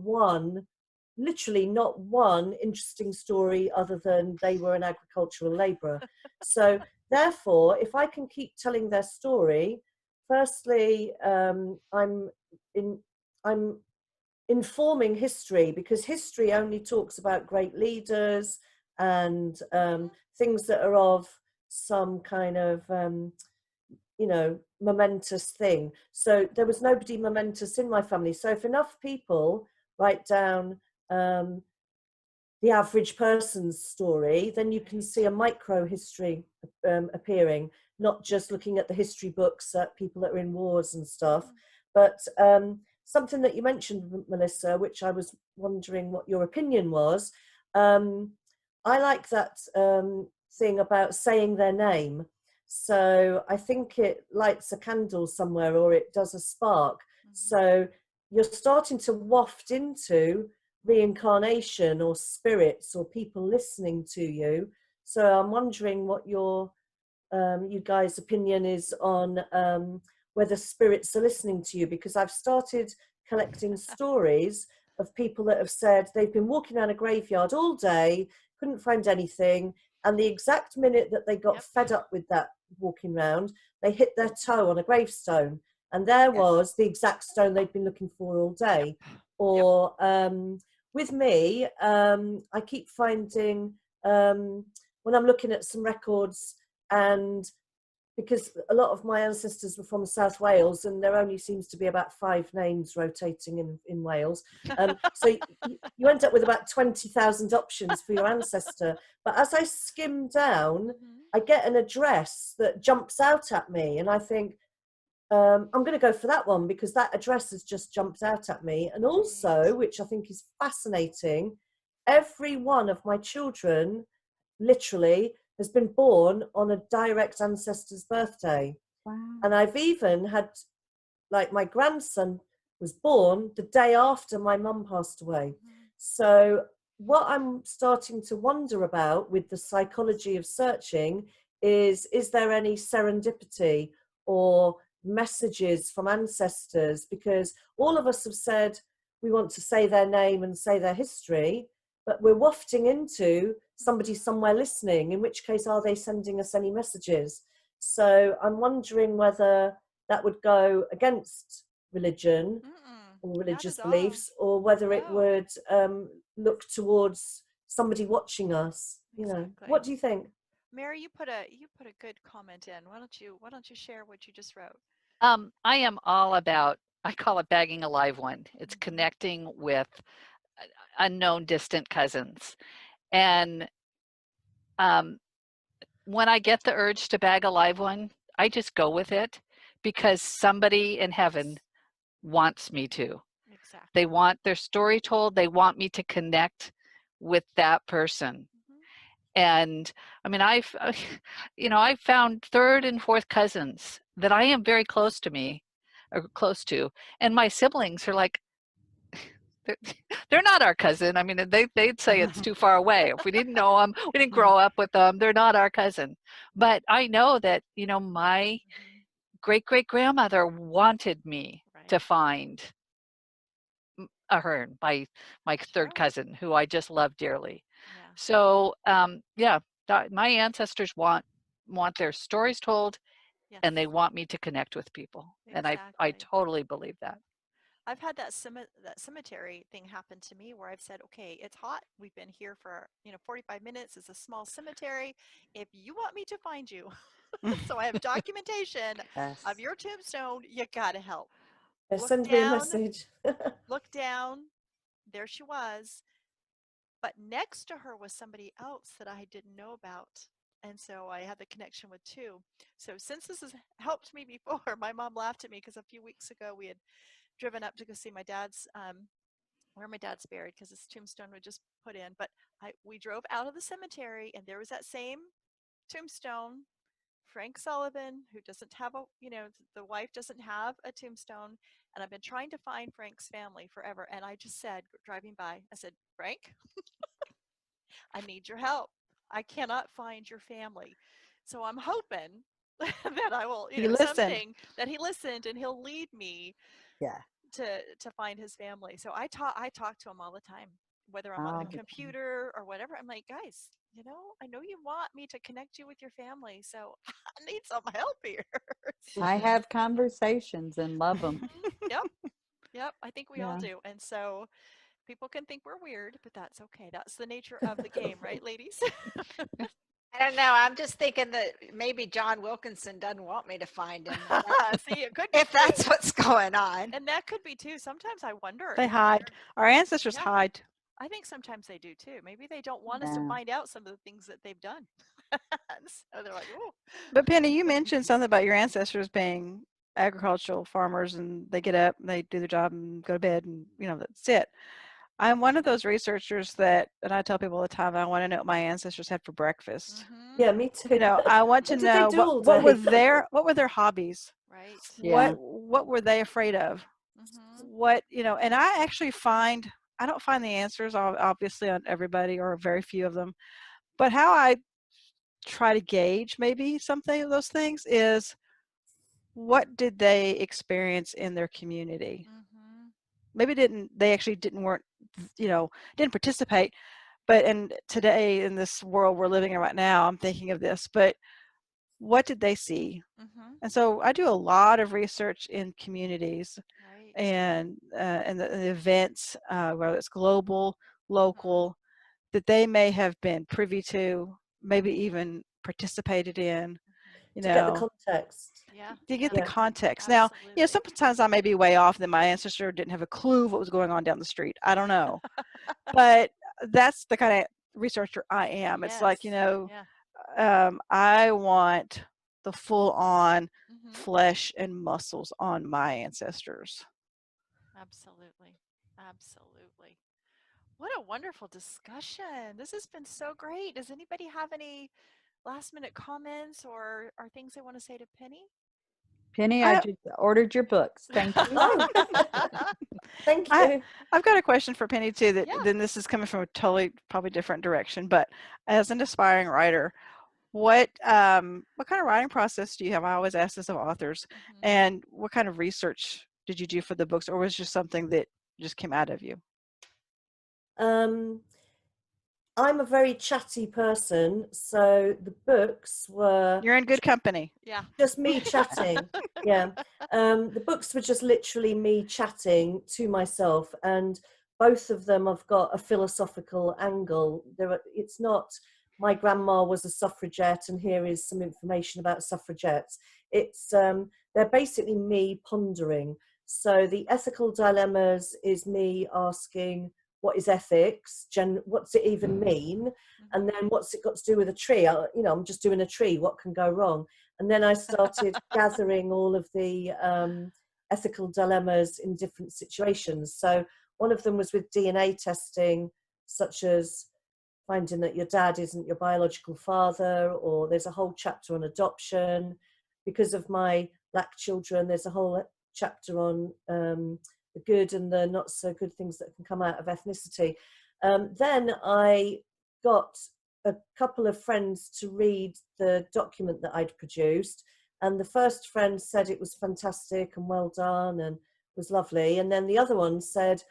literally not one interesting story other than they were an agricultural labourer. So therefore, if I can keep telling their story, firstly, I'm informing history, because history only talks about great leaders and things that are of some kind of momentous thing. So there was nobody momentous in my family. So if enough people write down the average person's story, then you can see a micro history appearing, not just looking at the history books at people that are in wars and stuff. But something that you mentioned, Melissa, which I was wondering what your opinion was, I like that thing about saying their name. So I think it lights a candle somewhere, or it does a spark. So you're starting to waft into reincarnation or spirits or people listening to you. So I'm wondering what your you guys' opinion is on whether spirits are listening to you, because I've started collecting stories of people that have said they've been walking around a graveyard all day, couldn't find anything, and the exact minute that they got fed up with that walking round, they hit their toe on a gravestone, and there was the exact stone they'd been looking for all day. Or with me, I keep finding when I'm looking at some records, and because a lot of my ancestors were from South Wales, and there only seems to be about 5 names rotating in Wales. So you end up with about 20,000 options for your ancestor. But as I skim down, I get an address that jumps out at me, and I think, I'm going to go for that one because that address has just jumped out at me. And also, which I think is fascinating, every one of my children literally has been born on a direct ancestor's birthday. Wow. And I've even had, like, my grandson was born the day after my mum passed away. So what I'm starting to wonder about with the psychology of searching is there any serendipity or messages from ancestors? Because all of us have said we want to say their name and say their history, but we're wafting into somebody somewhere listening, in which case are they sending us any messages? So I'm wondering whether that would go against religion or religious beliefs, or whether it would look towards somebody watching us. You know, what do you think? Mary, you put a good comment in. Why don't you share what you just wrote? I am all about, I call it bagging a live one. It's connecting with unknown distant cousins. And when I get the urge to bag a live one, I just go with it because somebody in heaven wants me to. Exactly. They want their story told. They want me to connect with that person. And I mean, I've found 3rd and 4th cousins that I am very close to, and my siblings are like, they're not our cousin. I mean, they'd say it's too far away. If we didn't know them, we didn't grow up with them, they're not our cousin. But I know that, my great-great-grandmother wanted me to find her, my 3rd cousin, who I just love dearly. So, my ancestors want their stories told, and they want me to connect with people. And I totally believe that. I've had that cemetery thing happen to me where I've said, okay, it's hot. We've been here for 45 minutes. It's a small cemetery. If you want me to find you, so I have documentation of your tombstone, you got to help. Send me a message. Look down. There she was. But next to her was somebody else that I didn't know about. And so I had the connection with 2. So since this has helped me before, my mom laughed at me because a few weeks ago we had driven up to go see my dad's, where my dad's buried, because his tombstone was just put in. But we drove out of the cemetery, and there was that same tombstone, Frank Sullivan, who doesn't have the wife doesn't have a tombstone. And I've been trying to find Frank's family forever. And I just said, driving by, I said, Frank, I need your help. I cannot find your family. So I'm hoping that I will, something that he listened and he'll lead me to find his family. So I talk to him all the time, whether I'm on the computer or whatever. I'm like, guys, I know you want me to connect you with your family, so I need some help here. I have conversations and love them. Yep. I think we all do. And so people can think we're weird, but that's okay. That's the nature of the game, right, ladies? I don't know. I'm just thinking that maybe John Wilkinson doesn't want me to find him. See, it could be if that's what's going on. And that could be too. Sometimes I wonder. They hide. Our ancestors hide. I think sometimes they do too. Maybe they don't want us to find out some of the things that they've done. So they're like, "Oh." But Penny, you mentioned something about your ancestors being agricultural farmers, and they get up, and they do their job, and go to bed, and that's it. I'm one of those researchers and I tell people all the time, I want to know what my ancestors had for breakfast. Yeah, me too. I want to know what were their hobbies. Right. What were they afraid of? What and I actually find I don't find the answers obviously on everybody or very few of them, but how I try to gauge maybe something of those things is what did they experience in their community? Mm-hmm. Maybe didn't participate, but today in this world we're living in right now, I'm thinking of this, but what did they see? Mm-hmm. And so I do a lot of research in communities Right. and the events, whether it's global, local, that they may have been privy to, maybe even participated in, To get the context. Yeah. to get the Yeah. context. Now, Absolutely. sometimes I may be way off that my ancestor didn't have a clue what was going on down the street. I don't know. But that's the kind of researcher I am. It's like, Yeah. I want the full on Mm-hmm. flesh and muscles on my ancestors. Absolutely. Absolutely. What a wonderful discussion. This has been so great. Does anybody have any last minute comments or things they want to say to Penny? Penny, I just ordered your books. Thank you. Oh, thank you. I've got a question for Penny too, that Yeah. then this is coming from a totally probably different direction, but as an aspiring writer, what kind of writing process do you have? I always ask this of authors. Mhm. And what kind of research did you do for the books, or was it just something that just came out of you? I'm a very chatty person, so the books were You're in good company. Yeah. just me chatting. Yeah. The books were just literally me chatting to myself, and both of them have got a philosophical angle. It's not my grandma was a suffragette and here is some information about suffragettes. It's they're basically me pondering. So the ethical dilemmas is me asking, what is ethics? What's it even mean? And then what's it got to do with a tree? I'm just doing a tree. What can go wrong? And then I started gathering all of the ethical dilemmas in different situations. So one of them was with DNA testing, such as finding that your dad isn't your biological father, or there's a whole chapter on adoption. Because of my black children, there's a whole chapter on the good and the not so good things that can come out of ethnicity. Then I got a couple of friends to read the document that I'd produced, and the first friend said it was fantastic and well done and was lovely, and then the other one said,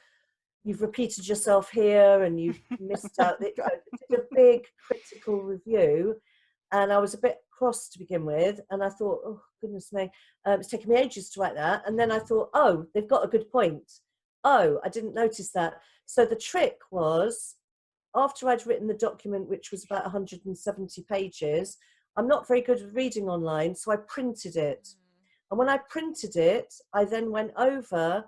you've repeated yourself here and you've missed out. It did a big critical review, and I was a bit cross to begin with, and I thought, oh goodness me, it's taken me ages to write that. And then I thought, oh, they've got a good point. Oh, I didn't notice that. So the trick was, after I'd written the document, which was about 170 pages, I'm not very good at reading online, so I printed it. And when I printed it, I then went over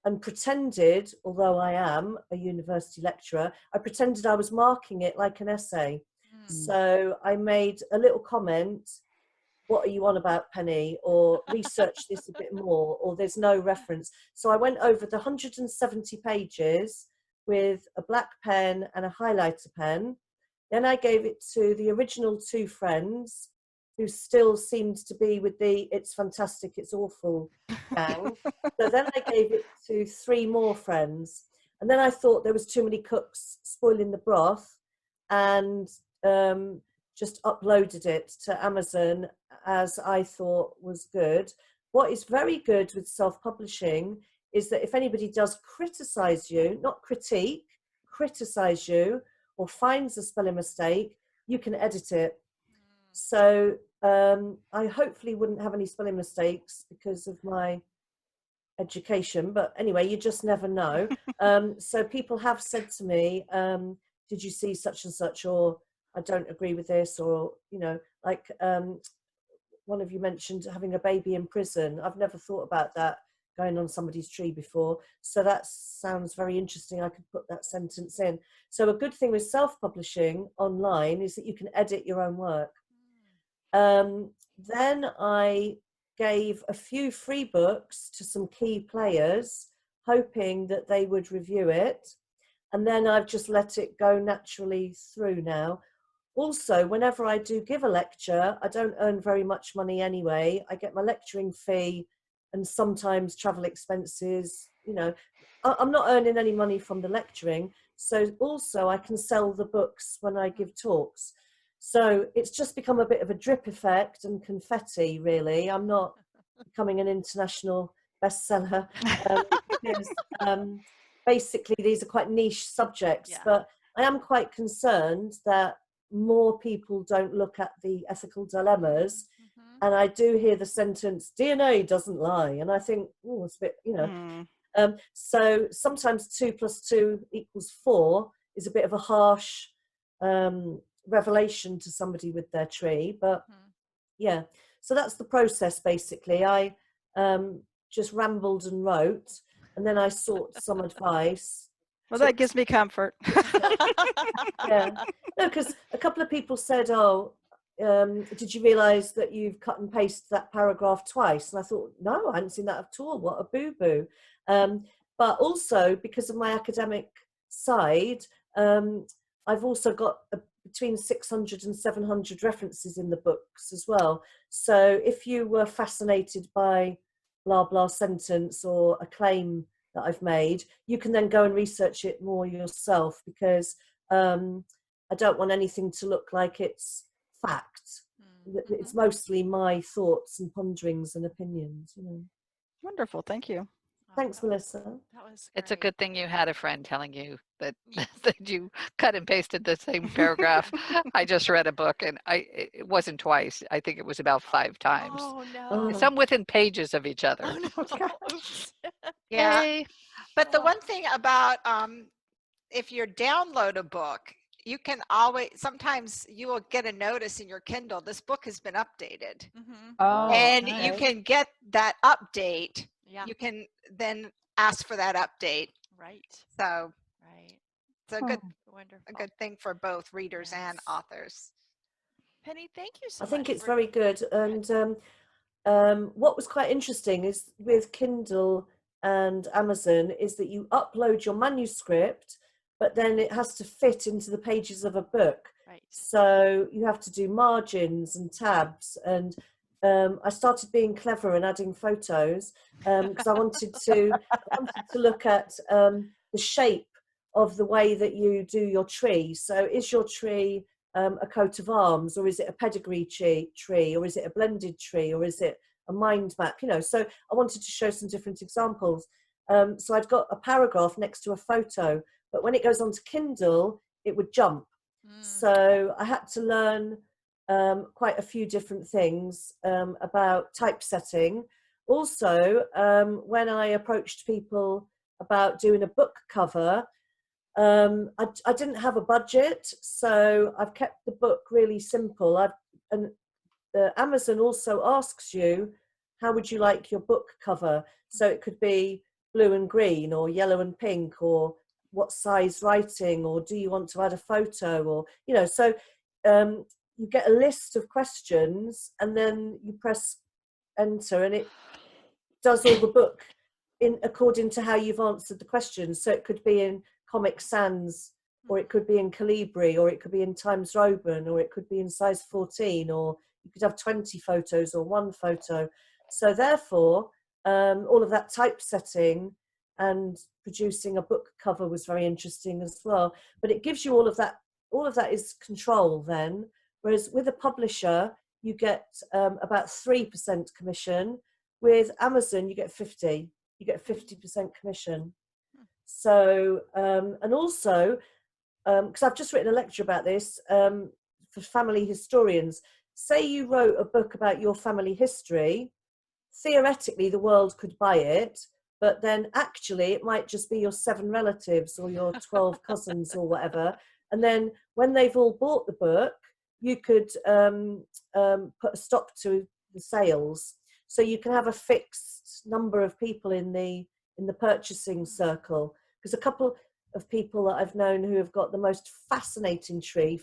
and pretended, although I am a university lecturer, I pretended I was marking it like an essay. So I made a little comment, what are you on about, Penny? Or research this a bit more, or there's no reference. So I went over the 170 pages with a black pen and a highlighter pen. Then I gave it to the original two friends, who still seemed to be with the it's fantastic, it's awful gang. So then I gave it to three more friends. And then I thought there was too many cooks spoiling the broth, and just uploaded it to Amazon as I thought was good. What is very good with self-publishing is that if anybody does criticize you, not critique, criticize you, or finds a spelling mistake, you can edit it. So I hopefully wouldn't have any spelling mistakes because of my education, but anyway, you just never know. So people have said to me, did you see such and such, or I don't agree with this, or, like one of you mentioned having a baby in prison. I've never thought about that going on somebody's tree before. So that sounds very interesting. I could put that sentence in. So a good thing with self-publishing online is that you can edit your own work. Then I gave a few free books to some key players, hoping that they would review it. And then I've just let it go naturally through now. Also, whenever I do give a lecture, I don't earn very much money anyway. I get my lecturing fee and sometimes travel expenses you know, I'm not earning any money from the lecturing. So also I can sell the books when I give talks. So it's just become a bit of a drip effect and confetti, really. I'm not becoming an international bestseller because basically these are quite niche subjects, Yeah. but I am quite concerned that more people don't look at the ethical dilemmas. Mhm. And I do hear the sentence, DNA doesn't lie. And I think, oh, it's a bit, you know. So sometimes 2 + 2 = 4 is a bit of a harsh revelation to somebody with their tree. But yeah, so that's the process basically. I just rambled and wrote, and then I sought some advice. Well, that gives me comfort. Yeah, no, because a couple of people said, "Oh, did you realise that you've cut and pasted that paragraph twice?" And I thought, no, I hadn't seen that at all. What a boo-boo. But also because of my academic side, I've also got between 600 and 700 references in the books as well. So if you were fascinated by blah blah sentence or a claim that I've made, you can then go and research it more yourself, because I don't want anything to look like it's fact. It's mostly my thoughts and ponderings and opinions, you know. Wonderful. Thank you. Thanks, Melissa. That was It's a great. good thing you had a friend telling you that that you cut and pasted the same paragraph. I just read a book, and it wasn't twice. I think it was about 5 times. Oh no. Some within pages of each other. Oh no. Oops. Yeah. Hey, But the Oh. one thing about if you download a book, you can always, sometimes you will get a notice in your Kindle, this book has been updated. Mhm. Oh, And you nice. can get that update. Yeah. You can then ask for that update. Right. So Right. it's Oh. Wonderful. a good thing for both readers and Yes. authors. Penny, thank you so I much. think it's for- very good. And what was quite interesting is with Kindle and Amazon is that you upload your manuscript, but then it has to fit into the pages of a book. Right. So you have to do margins and tabs. And I started being clever and adding photos because I wanted to look at the shape of the way that you do your tree. So is your tree a coat of arms, or is it a pedigree tree, or is it a blended tree, or is it a mind map? You know, so I wanted to show some different examples. So I'd got a paragraph next to a photo, but when it goes onto Kindle, it would jump. So I had to learn quite a few different things about typesetting. Also, when I approached people about doing a book cover, I didn't have a budget, so I've kept the book really simple. And Amazon also asks you, how would you like your book cover? So it could be blue and green, or yellow and pink, or what size writing, or do you want to add a photo, or, you know, so you get a list of questions and then you press enter and it does all the book in according to how you've answered the questions. So it could be in Comic Sans, or it could be in Calibri, or it could be in Times Roman, or it could be in size 14, or you could have 20 photos or 1 photo. So therefore, all of that typesetting and producing a book cover was very interesting as well. But it gives you all of that. All of that is control then. Whereas with a publisher, you get about 3% commission. With Amazon, you get 50. You get 50% commission. So, and also, because I've just written a lecture about this for family historians. Say you wrote a book about your family history, theoretically the world could buy it, but then actually it might just be your 7 relatives or your 12 cousins or whatever. And then when they've all bought the book, you could put a stop to the sales. So you can have a fixed number of people in the purchasing circle. Because a couple of people that I've known who have got the most fascinating tree,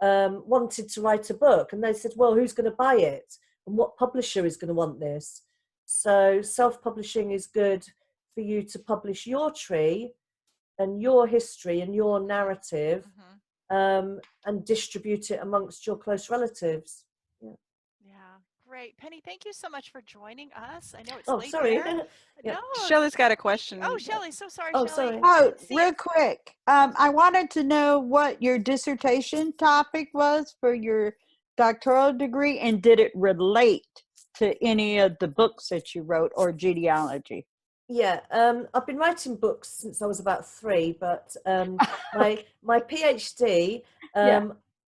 wanted to write a book, and they said, well, who's going to buy it, and what publisher is going to want this? So self-publishing is good for you to publish your tree and your history and your narrative, and distribute it amongst your close relatives. Yeah, great. Penny, thank you so much for joining us. I know it's Oh, late sorry. there. Yeah. No. Shelley's got a question. Oh, Shelley, so sorry, Oh, Shelley. sorry. I Oh, didn't see real it. quick. I wanted to know what your dissertation topic was for your doctoral degree, and did it relate to any of the books that you wrote or genealogy? Yeah, I've been writing books since I was about 3, but my PhD Yeah.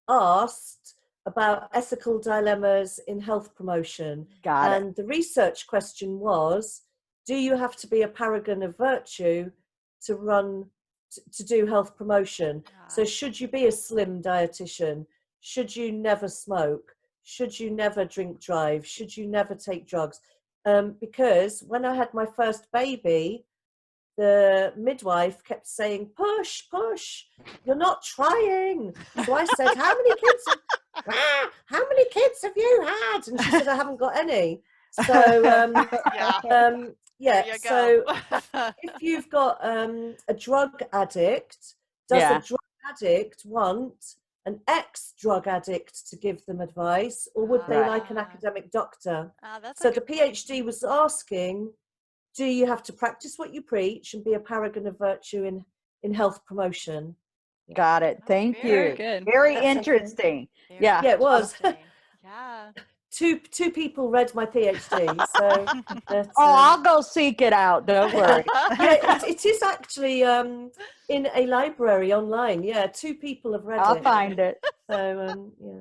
asked about ethical dilemmas in health promotion, Got it. and the research question was: do you have to be a paragon of virtue to run to do health promotion? So should you be a slim dietitian? Should you never smoke? Should you never drink drive? Should you never take drugs? Because when I had my first baby, the midwife kept saying, push, push, you're not trying. So I said, how many kids have you had? And she said, I haven't got any. So, Yeah. yeah, There you so go. if you've got a drug addict, does Yeah. a drug addict want an ex-drug addict to give them advice, or would they like an academic doctor? That's So a the good point. PhD was asking, do you have to practice what you preach and be a paragon of virtue in health promotion? Got it. Oh, Thank Very you. good. Very That's okay. interesting. Very Yeah. Yeah, it was. interesting. Yeah. Two people read my PhD, so that, Oh, I'll go seek it out. Don't worry. yeah, it is actually in a library online. Yeah, 2 people have read I'll it. find it. So yeah,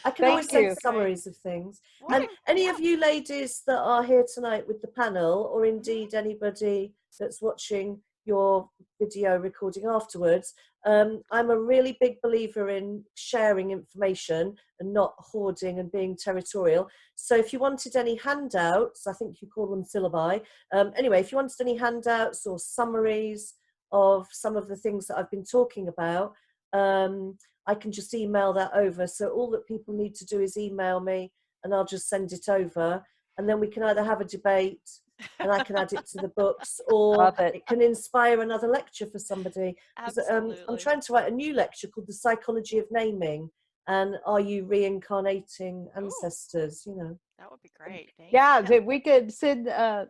I can Thank always send you. summaries of things. What And a- any yeah. of you ladies that are here tonight with the panel, or indeed anybody that's watching your video recording afterwards, I'm a really big believer in sharing information and not hoarding and being territorial. So if you wanted any handouts, I think you call them syllabi. Anyway, if you wanted any handouts or summaries of some of the things that I've been talking about, I can just email that over. So all that people need to do is email me and I'll just send it over. And then we can either have a debate and I can add it to the books, or Love it. it can inspire another lecture for somebody. Absolutely. I'm trying to write a new lecture called The Psychology of Naming, and are you reincarnating ancestors, you know. That would be great. Thank Yeah, you. if we could send that,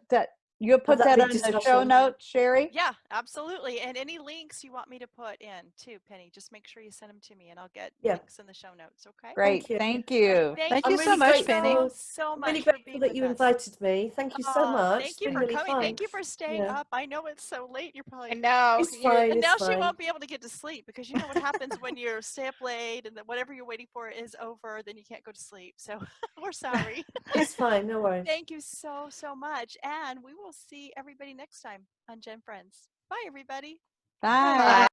you'll put that that big on the show discussion. notes, Cheri? Yeah, absolutely. And any links you want me to put in too, Penny, just make sure you send them to me and I'll get Yeah. links in the show notes. Okay. Great. you. Thank you. Thank I'm you so really much, Penny. grateful. So I'm much really for grateful being that with you us. invited me. Thank you so much. Thank It's you been for really coming. fun. Thank you for staying Yeah. up. I know it's so late. You're probably I know. It's fine. and It's now fine. she won't be able to get to sleep because you know what happens when you stay up late and then whatever you're waiting for is over, then you can't go to sleep. So we're sorry. It's fine. No worries. Thank you so much. And we will see everybody next time on GenFriends. Bye, everybody. Bye.